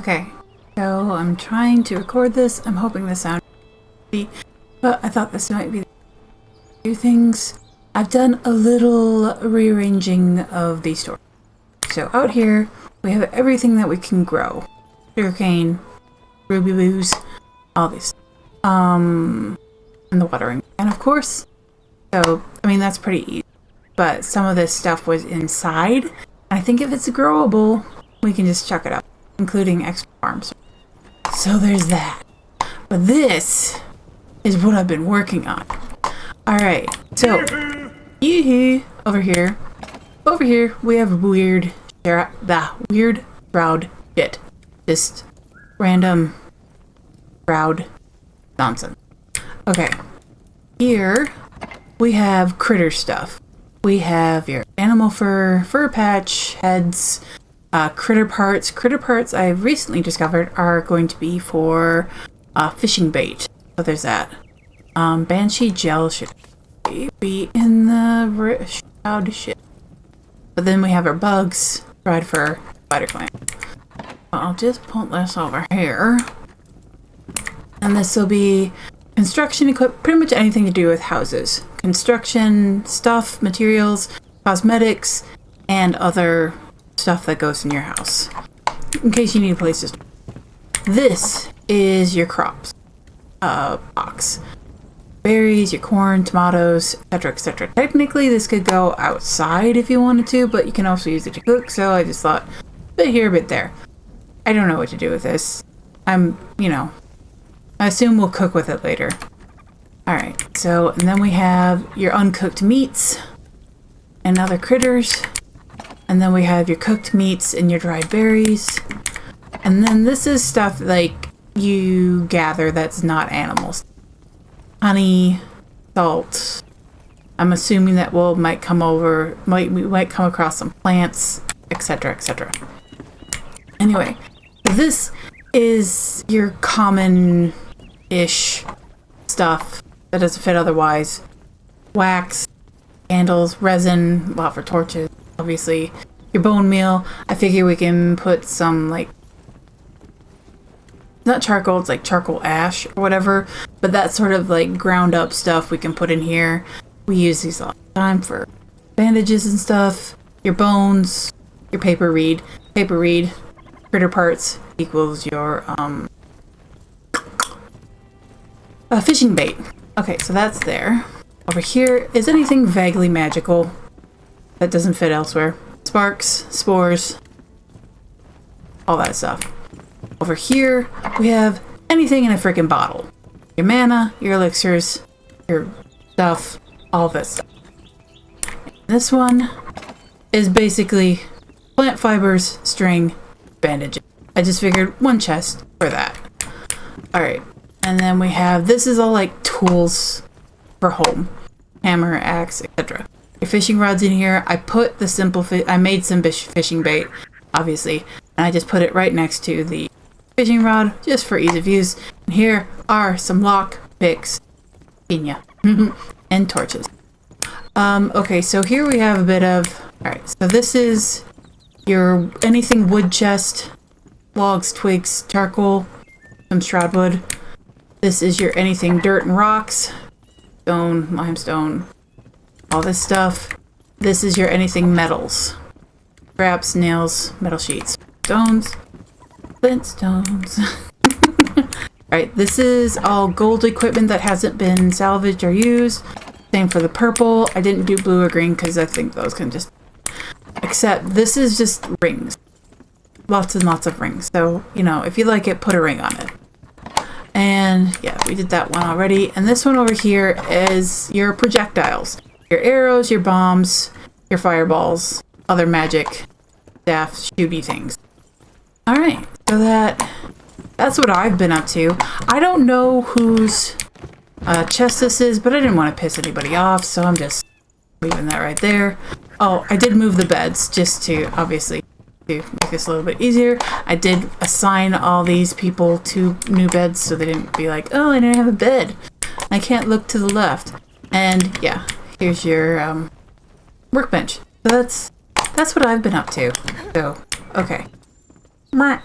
Okay, so I'm trying to record this. I'm hoping this sounds good, but I thought this might be the few things. I've done a little rearranging of the store. So out here, we have everything that we can grow. Sugarcane, ruby boos, all these. And the watering. And of course, so, I mean, that's pretty easy. But some of this stuff was inside. I think if it's growable, we can just chuck it up, including extra farms. So there's that. But this is what I've been working on. Alright, so, over here, we have weird shroud shit. Just random shroud nonsense. Okay, here we have critter stuff. We have your animal fur patch, heads, critter parts. Critter parts I've recently discovered are going to be for fishing bait. So there's that. Banshee gel should be in the shroud shit. But then we have our bugs, dried fur, spider clam. I'll just put this over here. And this will be construction equipment, pretty much anything to do with houses. Construction stuff, materials, cosmetics, and other stuff that goes in your house. In case you need a place to store. This is your crops box. Berries, your corn, tomatoes, etc., etc. Technically, this could go outside if you wanted to, but you can also use it to cook, so I just thought, bit here, bit there. I don't know what to do with this. I assume we'll cook with it later. Alright, so, and then we have your uncooked meats and other critters. And then we have your cooked meats and your dried berries. And then this is stuff like you gather that's not animals. Honey, salt. I'm assuming that we might come across some plants, etc., etc. Anyway, this is your common-ish stuff that doesn't fit otherwise. Wax, candles, resin, well, for torches, obviously. Your bone meal. I figure we can put some, like, not charcoal, it's like charcoal ash or whatever, but that sort of like ground up stuff we can put in here. We use these all the time for bandages and stuff. Your bones, your paper reed, critter parts equals your fishing bait. Okay, so that's there. Over here is anything vaguely magical that doesn't fit elsewhere. Sparks, spores, all that stuff. Over here, we have anything in a freaking bottle. Your mana, your elixirs, your stuff, all this stuff. This one is basically plant fibers, string, bandages. I just figured one chest for that. Alright, and then we have, this is all like tools for home. Hammer, axe, etc. Your fishing rod's in here. I put the I made some fishing bait, obviously, and I just put it right next to the fishing rod, just for ease of use. And here are some lock picks, piña, and torches. Okay, so here we have a bit of, alright, so this is your anything wood chest, logs, twigs, charcoal, some shroud wood. This is your anything dirt and rocks, stone, limestone, all this stuff. This is your anything metals, scraps, nails, metal sheets, stones, flintstones. Alright, this is all gold equipment that hasn't been salvaged or used. Same for the purple. I didn't do blue or green because I think those can just... Except this is just rings. Lots and lots of rings. So, if you like it, put a ring on it. And yeah, we did that one already. And this one over here is your projectiles. Your arrows, your bombs, your fireballs, other magic, staff, shooty things. Alright, so that's what I've been up to. I don't know whose chest this is, but I didn't want to piss anybody off, so I'm just leaving that right there. Oh, I did move the beds, just to, obviously, to make this a little bit easier. I did assign all these people to new beds, so they didn't be like, oh, I didn't have a bed. I can't look to the left. And, yeah, here's your workbench. So that's what I've been up to. So, okay. Mwah.